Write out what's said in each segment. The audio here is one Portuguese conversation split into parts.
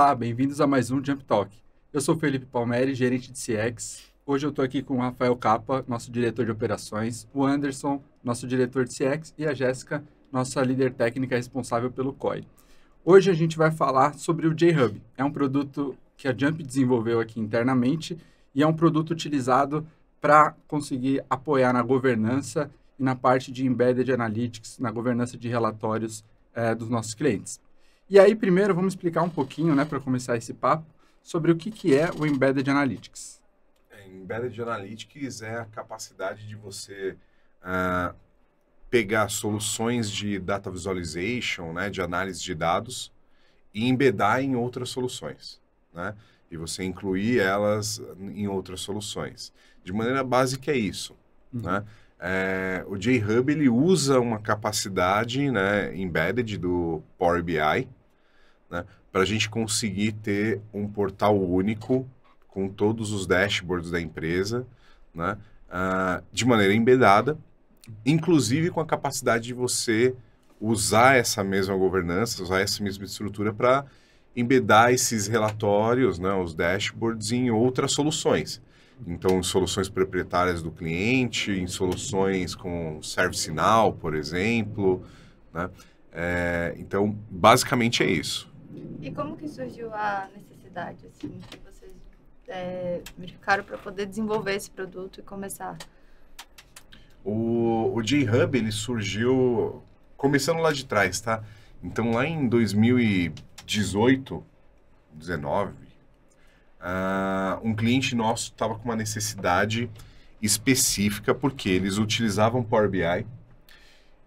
Olá, bem-vindos a mais um Jump Talk. Eu sou Felipe Palmeri, gerente de CX. Hoje eu estou aqui com o Rafael Capa, nosso diretor de operações, o Anderson, nosso diretor de CX, e a Jéssica, nossa líder técnica responsável pelo COI. Hoje a gente vai falar sobre o J-Hub. É um produto que a Jump desenvolveu aqui internamente e é um produto utilizado para conseguir apoiar na governança e na parte de Embedded Analytics, na governança de relatórios dos nossos clientes. E aí, primeiro, vamos explicar um pouquinho, para começar esse papo, sobre o que é o Embedded Analytics. Embedded Analytics é a capacidade de você pegar soluções de data visualization, de análise de dados, e embedar em outras soluções, e você incluir elas em outras soluções. De maneira básica é isso. O J-Hub ele usa uma capacidade embedded do Power BI, para a gente conseguir ter um portal único com todos os dashboards da empresa, de maneira embedada, inclusive com a capacidade de você usar essa mesma governança, usar essa mesma estrutura para embedar esses relatórios, os dashboards, em outras soluções. Então, em soluções proprietárias do cliente, em soluções com ServiceNow, por exemplo. Então, basicamente é isso. E como que surgiu a necessidade, assim, que vocês verificaram para poder desenvolver esse produto e começar? O J-Hub, ele surgiu começando lá de trás, tá? Então, lá em 2018, 19, um cliente nosso estava com uma necessidade específica, porque eles utilizavam Power BI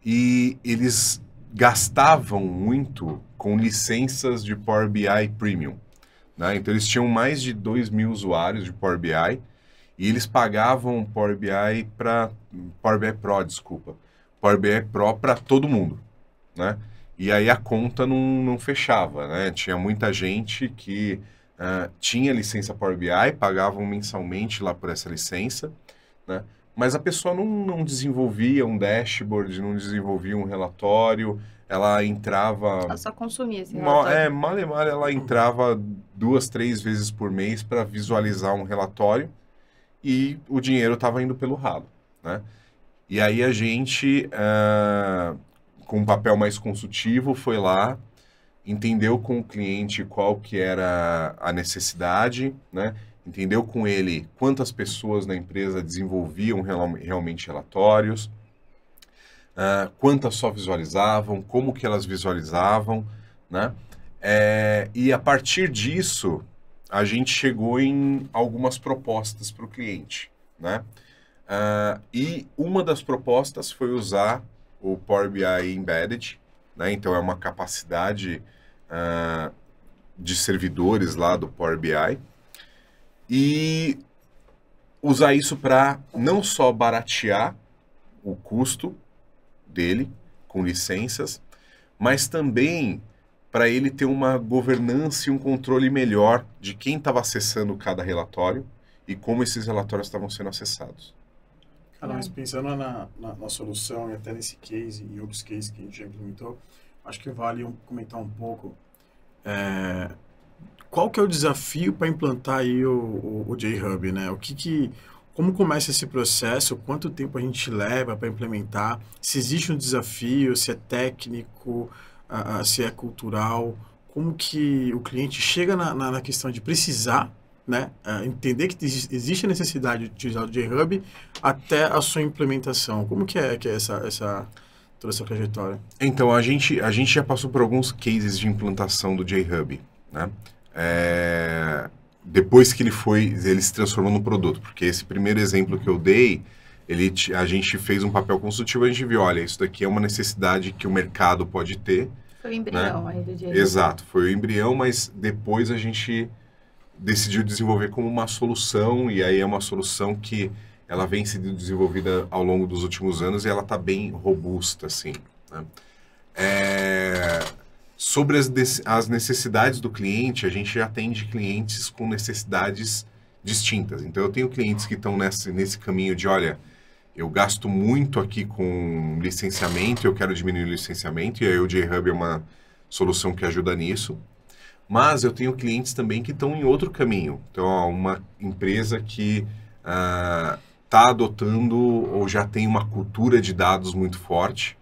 e eles gastavam muito com licenças de Power BI Premium. Então, eles tinham mais de 2.000 usuários de Power BI e eles pagavam Power BI Pro para todo mundo. E aí a conta não fechava. Tinha muita gente que tinha licença Power BI, pagavam mensalmente lá por essa licença, mas a pessoa não desenvolvia um dashboard, não desenvolvia um relatório, ela entrava... Ela só consumia esse relatório. Mal ela entrava 2, 3 vezes por mês para visualizar um relatório e o dinheiro estava indo pelo ralo. E aí a gente, com um papel mais consultivo, foi lá, entendeu com o cliente qual que era a necessidade, entendeu com ele quantas pessoas na empresa desenvolviam realmente relatórios, quantas só visualizavam, como que elas visualizavam, e a partir disso, a gente chegou em algumas propostas para o cliente, e uma das propostas foi usar o Power BI Embedded, então é uma capacidade de servidores lá do Power BI, e usar isso para não só baratear o custo dele com licenças, mas também para ele ter uma governança e um controle melhor de quem estava acessando cada relatório e como esses relatórios estavam sendo acessados. Cara, mas pensando na solução e até nesse case e outros cases que a gente já implementou, acho que vale comentar um pouco qual que é o desafio para implantar aí o J-Hub, como começa esse processo, quanto tempo a gente leva para implementar, se existe um desafio, se é técnico, se é cultural, como que o cliente chega na questão de precisar, entender que existe a necessidade de utilizar o J-Hub até a sua implementação. Como que é toda essa trajetória? Então, a gente já passou por alguns cases de implantação do J-Hub, depois que ele se transformou no produto, porque esse primeiro exemplo que eu dei, a gente fez um papel consultivo, a gente viu, olha, isso daqui é uma necessidade que o mercado pode ter. Foi o embrião aí do J-Hub. Exato, foi o embrião, mas depois a gente decidiu desenvolver como uma solução, e aí é uma solução que ela vem sendo desenvolvida ao longo dos últimos anos e ela está bem robusta, assim. Sobre as necessidades do cliente, a gente já atende clientes com necessidades distintas. Então, eu tenho clientes que estão nesse caminho de, olha, eu gasto muito aqui com licenciamento, eu quero diminuir o licenciamento, e aí o J-Hub é uma solução que ajuda nisso. Mas eu tenho clientes também que estão em outro caminho. Então, ó, uma empresa que está adotando ou já tem uma cultura de dados muito forte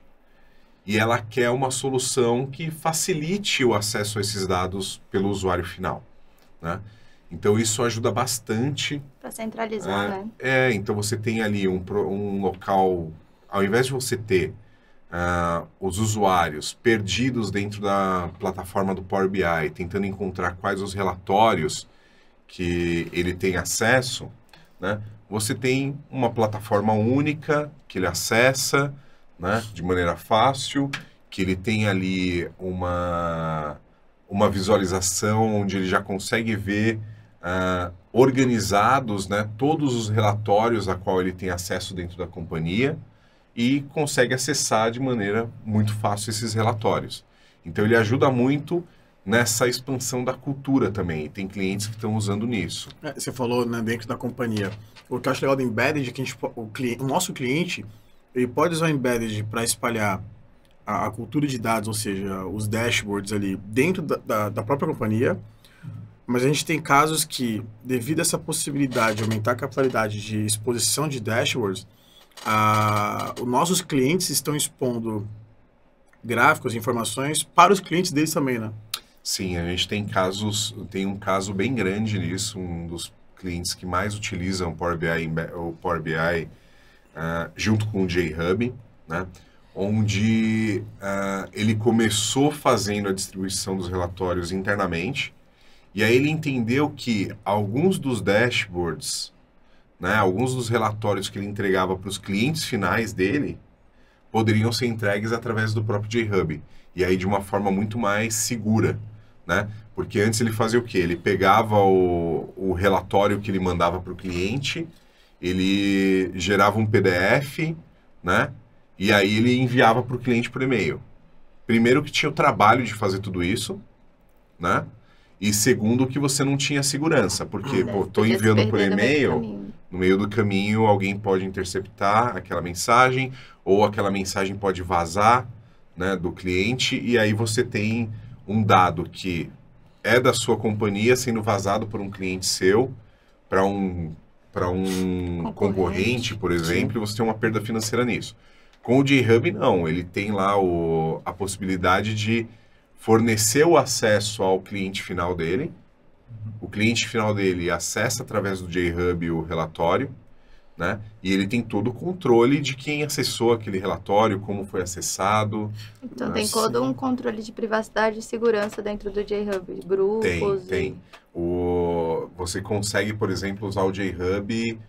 e ela quer uma solução que facilite o acesso a esses dados pelo usuário final, né? Então, isso ajuda bastante. Para centralizar, né? Então você tem ali um local, ao invés de você ter os usuários perdidos dentro da plataforma do Power BI, tentando encontrar quais os relatórios que ele tem acesso, né? Você tem uma plataforma única que ele acessa, né, de maneira fácil, que ele tem ali uma visualização onde ele já consegue ver organizados, né, todos os relatórios a qual ele tem acesso dentro da companhia e consegue acessar de maneira muito fácil esses relatórios. Então ele ajuda muito nessa expansão da cultura também. E tem clientes que estão usando nisso. Você falou, né, dentro da companhia. O que eu acho legal do Embedded é que o nosso cliente ele pode usar o Embedded para espalhar a cultura de dados, ou seja, os dashboards ali dentro da própria companhia. Mas a gente tem casos que, devido a essa possibilidade de aumentar a capacidade de exposição de dashboards, os nossos clientes estão expondo gráficos, informações para os clientes deles também, né? Sim, a gente tem um caso bem grande nisso, um dos clientes que mais utilizam o Power BI junto com o JHub, né? Onde ele começou fazendo a distribuição dos relatórios internamente, e aí ele entendeu que alguns dos dashboards, né, alguns dos relatórios que ele entregava para os clientes finais dele, poderiam ser entregues através do próprio JHub. E aí de uma forma muito mais segura, né? Porque antes ele fazia o quê? Ele pegava o relatório que ele mandava para o cliente, ele gerava um PDF, né? E aí ele enviava para o cliente por e-mail. Primeiro que tinha o trabalho de fazer tudo isso, né? E segundo, que você não tinha segurança, porque estou enviando por e-mail, no meio do caminho alguém pode interceptar aquela mensagem, ou aquela mensagem pode vazar, né, do cliente, e aí você tem um dado que é da sua companhia sendo vazado por um cliente seu para um concorrente, por exemplo, e você tem uma perda financeira nisso. Com o JHub, não, ele tem lá a possibilidade de fornecer o acesso ao cliente final dele. O cliente final dele acessa através do JHub o relatório, né? E ele tem todo o controle de quem acessou aquele relatório, como foi acessado. Então tem todo um controle de privacidade e segurança dentro do JHub, grupos. Tem. Você consegue, por exemplo, usar o JHub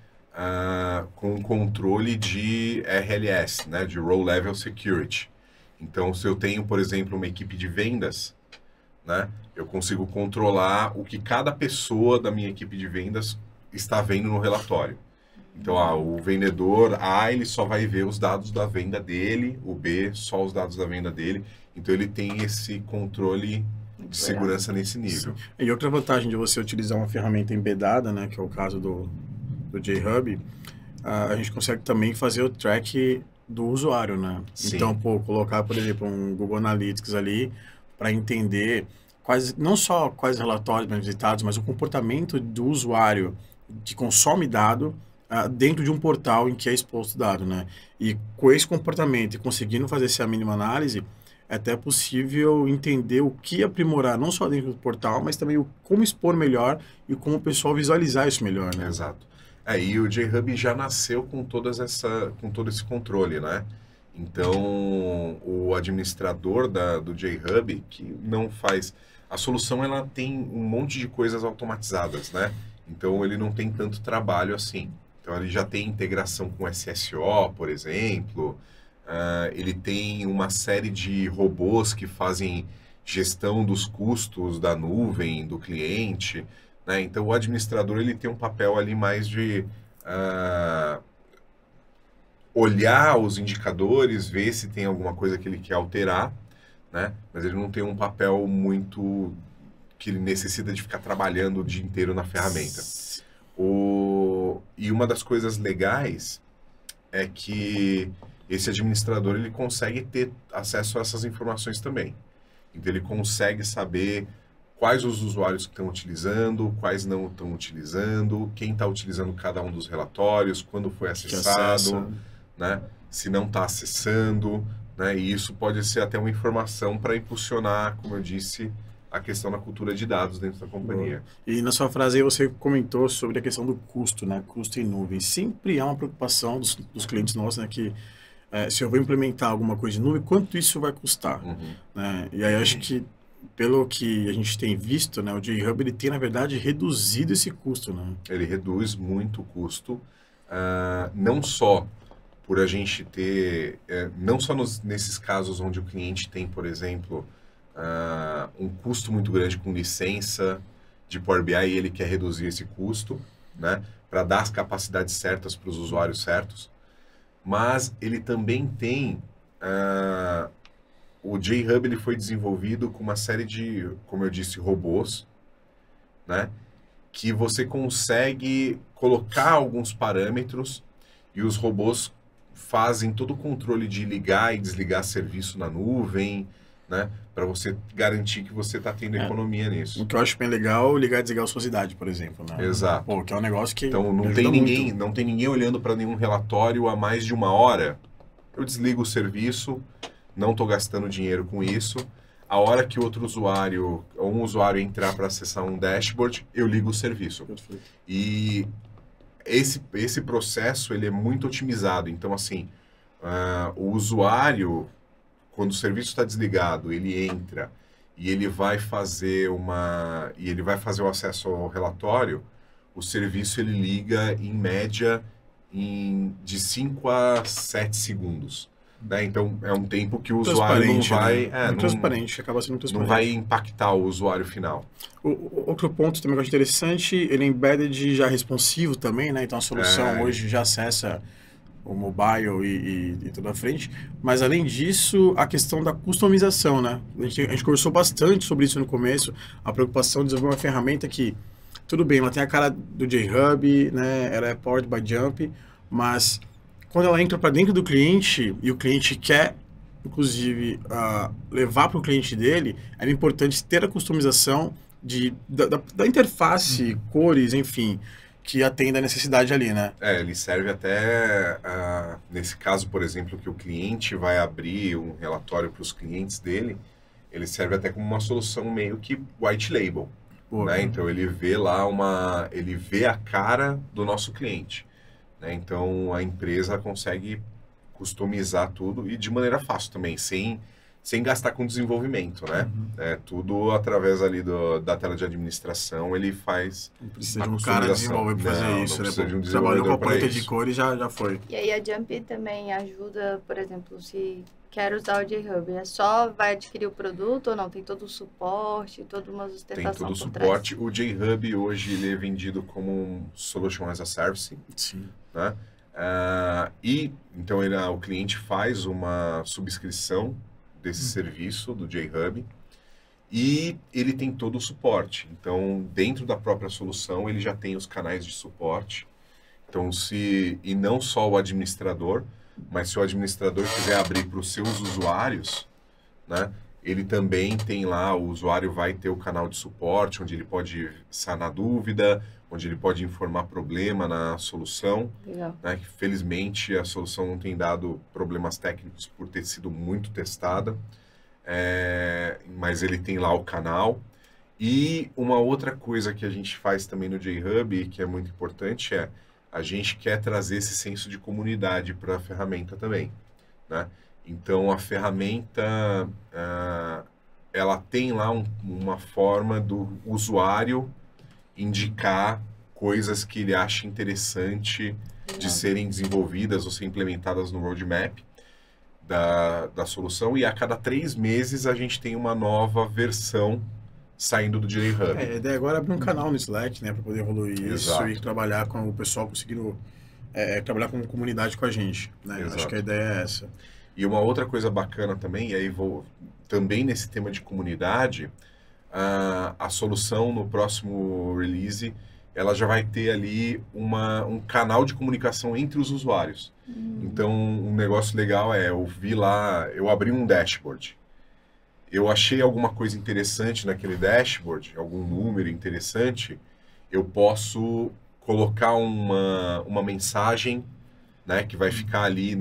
com controle de RLS, né? De Row Level Security. Então, se eu tenho, por exemplo, uma equipe de vendas, né, eu consigo controlar o que cada pessoa da minha equipe de vendas está vendo no relatório. Então, o vendedor A, ele só vai ver os dados da venda dele, o B, só os dados da venda dele. Então, ele tem esse controle de segurança nesse nível. E outra vantagem de você utilizar uma ferramenta embedada, né, que é o caso do JHub, a gente consegue também fazer o track do usuário, né? Sim. Então, colocar, por exemplo, um Google Analytics ali para entender não só quais relatórios bem visitados, mas o comportamento do usuário que consome dado dentro de um portal em que é exposto dado, né? E com esse comportamento e conseguindo fazer essa mínima análise, é até possível entender o que aprimorar, não só dentro do portal, mas também como expor melhor e como o pessoal visualizar isso melhor, né? Exato. E o JHub já nasceu com todo esse controle, né? Então, o administrador do JHub, que não faz... A solução, ela tem um monte de coisas automatizadas, né? Então, ele não tem tanto trabalho assim. Então, ele já tem integração com SSO, por exemplo. Ele tem uma série de robôs que fazem gestão dos custos da nuvem, do cliente, né? Então, o administrador, ele tem um papel ali mais de olhar os indicadores, ver se tem alguma coisa que ele quer alterar, né? Mas ele não tem um papel muito que ele necessita de ficar trabalhando o dia inteiro na ferramenta. E uma das coisas legais é que esse administrador, ele consegue ter acesso a essas informações também. Então, ele consegue saber quais os usuários que estão utilizando, quais não estão utilizando, quem está utilizando cada um dos relatórios, quando foi acessado, né? Se não está acessando, né? E isso pode ser até uma informação para impulsionar, como eu disse, a questão da cultura de dados dentro da companhia. E na sua frase aí você comentou sobre a questão do custo, né? Custo em nuvem. Sempre há uma preocupação dos clientes nossos, né? Que se eu vou implementar alguma coisa em nuvem, quanto isso vai custar? Né? E aí eu acho que, pelo que a gente tem visto, né? O J-Hub, ele tem, na verdade, reduzido esse custo, né? Ele reduz muito o custo, não só por a gente ter, não só nesses casos onde o cliente tem, por exemplo, um custo muito grande com licença de Power BI e ele quer reduzir esse custo, né, para dar as capacidades certas para os usuários certos, mas ele também tem, o J-Hub ele foi desenvolvido com uma série de, como eu disse, robôs, né, que você consegue colocar alguns parâmetros e os robôs fazem todo o controle de ligar e desligar serviço na nuvem, né? Para você garantir que você está tendo economia nisso. O que eu acho bem legal, ligar e desligar a ociosidade, por exemplo, né? Exato. Pô, que é um negócio que então não tem ninguém olhando para nenhum relatório há mais de 1 hora. Eu desligo o serviço, não estou gastando dinheiro com isso. A hora que outro usuário, ou um usuário entrar para acessar um dashboard, eu ligo o serviço. Perfeito. E esse processo ele é muito otimizado. Então, assim, o usuário, quando o serviço está desligado, ele entra e ele vai fazer o acesso ao relatório, o serviço ele liga em média de 5 a 7 segundos. Né? Então, é um tempo que o usuário não vai... Né? Transparente, acaba sendo transparente. Não vai impactar o usuário final. Outro ponto também que eu acho interessante, ele é embedded já responsivo também, né? Então, a solução hoje já acessa o mobile e toda a frente. Mas, além disso, a questão da customização, né? A gente conversou bastante sobre isso no começo, a preocupação de desenvolver uma ferramenta que, tudo bem, ela tem a cara do J-Hub, né? Ela é powered by Jump, mas quando ela entra para dentro do cliente e o cliente quer, inclusive, levar para o cliente dele, é importante ter a customização da interface, cores, enfim, que atenda a necessidade ali, né? Ele serve até, nesse caso, por exemplo, que o cliente vai abrir um relatório para os clientes dele, ele serve até como uma solução meio que white label. Né? Então, ele vê lá ele vê a cara do nosso cliente. Então, a empresa consegue customizar tudo e de maneira fácil também, sem gastar com desenvolvimento, né? Tudo através ali da tela de administração, ele faz. Não precisa de um cara desenvolver para fazer isso, né? Precisa de um trabalhou com a paleta de cores já foi. E aí a Jump também ajuda, por exemplo, se quer usar o J-Hub, só vai adquirir o produto ou não? Tem todo o suporte, toda uma sustentação Tem todo o por suporte. trás. O J-Hub hoje ele é vendido como um Solution as a Service. Sim. Né? E então o cliente faz uma subscrição desse serviço do J-Hub e ele tem todo o suporte. Então, dentro da própria solução, ele já tem os canais de suporte. Então, e não só o administrador, mas se o administrador quiser abrir para os seus usuários, né, ele também tem lá, o usuário vai ter o canal de suporte, onde ele pode sanar dúvida, onde ele pode informar problema na solução. Legal. Né, que felizmente a solução não tem dado problemas técnicos por ter sido muito testada, mas ele tem lá o canal. E uma outra coisa que a gente faz também no J-Hub, que é muito importante, a gente quer trazer esse senso de comunidade para a ferramenta também. Né? Então, a ferramenta, ela tem lá uma forma do usuário indicar coisas que ele acha interessante de serem desenvolvidas ou ser implementadas no roadmap da solução. E a cada 3 meses a gente tem uma nova versão saindo do J-Hub. A ideia agora é abrir um canal no Slack, né, para poder evoluir Exato. isso e trabalhar com o pessoal conseguindo trabalhar como comunidade com a gente. Né? Acho que a ideia é essa. E uma outra coisa bacana também, e aí também nesse tema de comunidade, a solução no próximo release, ela já vai ter ali um canal de comunicação entre os usuários. Então, um negócio legal eu abri um dashboard. eu achei alguma coisa interessante naquele dashboard, algum número interessante, eu posso colocar uma mensagem, né, que vai ficar ali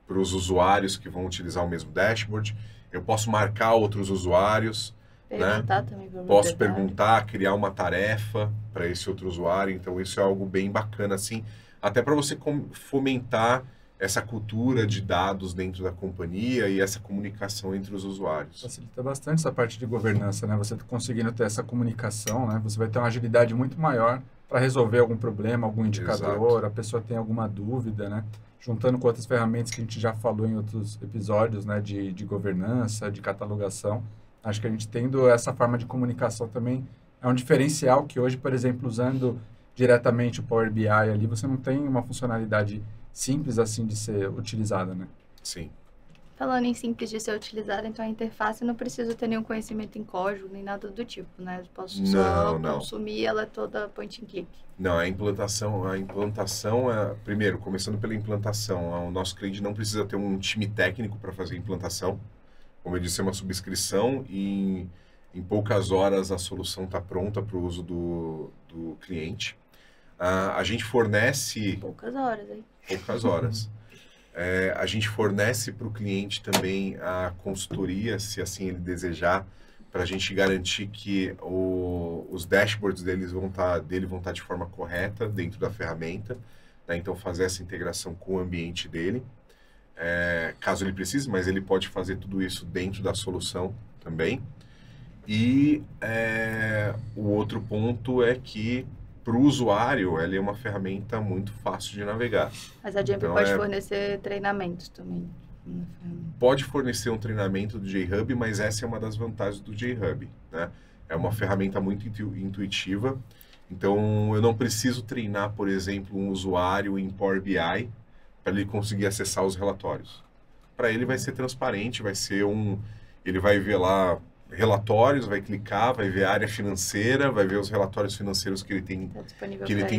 para os usuários que vão utilizar o mesmo dashboard. Eu posso marcar outros usuários, Perguntar né? também para Posso perguntar, criar uma tarefa para esse outro usuário. Então, isso é algo bem bacana, assim, até para você fomentar essa cultura de dados dentro da companhia e essa comunicação entre os usuários. Facilita bastante essa parte de governança, né? Você conseguindo ter essa comunicação, né? Você vai ter uma agilidade muito maior para resolver algum problema, algum indicador, Exato. a pessoa tem alguma dúvida, né? Juntando com outras ferramentas que a gente já falou em outros episódios, né? De governança, de catalogação. Acho que a gente tendo essa forma de comunicação também é um diferencial que hoje, por exemplo, usando diretamente o Power BI ali, você não tem uma funcionalidade simples assim de ser utilizada, né? Sim. Falando em simples de ser utilizada, então a interface não precisa ter nenhum conhecimento em código, nem nada do tipo, né? Eu posso só Não. consumir ela toda point and click. Não, a implantação primeiro, começando pela implantação, o nosso cliente não precisa ter um time técnico para fazer a implantação. Como eu disse, é uma subscrição e em poucas horas a solução está pronta para o uso do cliente. A gente fornece... Poucas horas, hein? Poucas horas. A gente fornece para o cliente também a consultoria, se assim ele desejar, para a gente garantir que os dashboards dele vão estar de forma correta dentro da ferramenta, né? Então, fazer essa integração com o ambiente dele, caso ele precise, mas ele pode fazer tudo isso dentro da solução também. E o outro ponto é que, para o usuário, ela é uma ferramenta muito fácil de navegar. Mas a Jump Então, pode fornecer treinamentos também. Pode fornecer um treinamento do J-Hub, mas essa é uma das vantagens do J-Hub, né? É uma ferramenta muito intuitiva. Então, eu não preciso treinar, por exemplo, um usuário em Power BI para ele conseguir acessar os relatórios. Para ele vai ser transparente, ele vai ver lá relatórios, vai clicar, vai ver a área financeira, vai ver os relatórios financeiros que ele tem,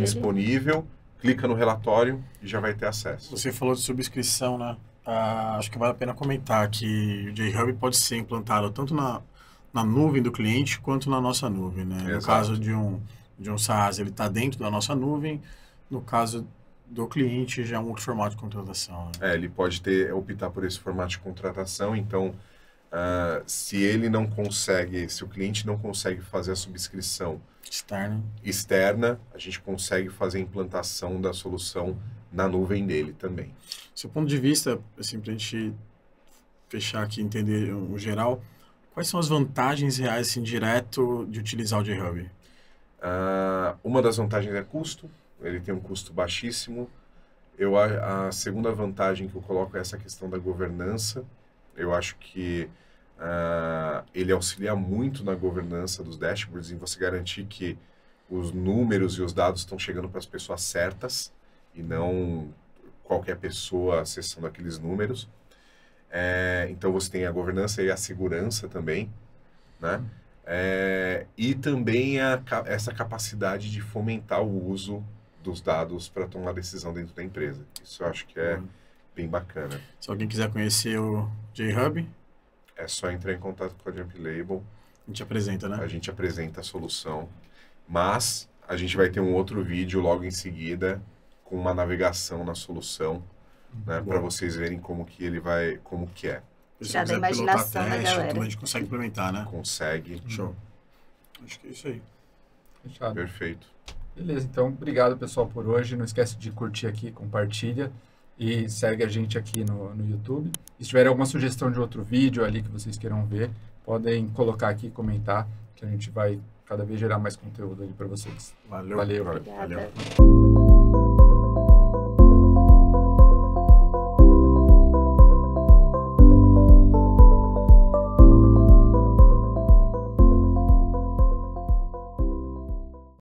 disponível, clica no relatório e já vai ter acesso. Você falou de subscrição, né? Acho que vale a pena comentar que o J-Hub pode ser implantado tanto na nuvem do cliente quanto na nossa nuvem, né? Exato. No caso de um SaaS, ele está dentro da nossa nuvem. No caso do cliente, já é um outro formato de contratação, né? Ele pode optar por esse formato de contratação. Então, se o cliente não consegue fazer a subscrição externa, a gente consegue fazer a implantação da solução na nuvem dele também. Seu ponto de vista, assim, para a gente fechar aqui e entender o geral, quais são as vantagens reais, assim, direto de utilizar o J-Hub? Uma das vantagens é custo. Ele tem um custo baixíssimo. A segunda vantagem que eu coloco é essa questão da governança. Eu acho que ele auxilia muito na governança dos dashboards, em você garantir que os números e os dados estão chegando para as pessoas certas e não qualquer pessoa acessando aqueles números. Então, você tem a governança e a segurança também, né? E também essa capacidade de fomentar o uso dos dados para tomar decisão dentro da empresa. Isso eu acho que é bem bacana. Se alguém quiser conhecer o J-Hub, é só entrar em contato com a Jump Label. A gente apresenta, né? A gente apresenta a solução. Mas a gente vai ter um outro vídeo logo em seguida com uma navegação na solução, né, para vocês verem como que é. Já da imaginação da galera. Tudo a gente consegue implementar, né? Consegue. Show. Acho que é isso aí. Fechado. Perfeito. Beleza, então, obrigado, pessoal, por hoje. Não esquece de curtir aqui, compartilha e segue a gente aqui no YouTube. Se tiver alguma sugestão de outro vídeo ali que vocês queiram ver, podem colocar aqui e comentar, que a gente vai cada vez gerar mais conteúdo ali para vocês. Valeu. Valeu. Obrigada. Valeu.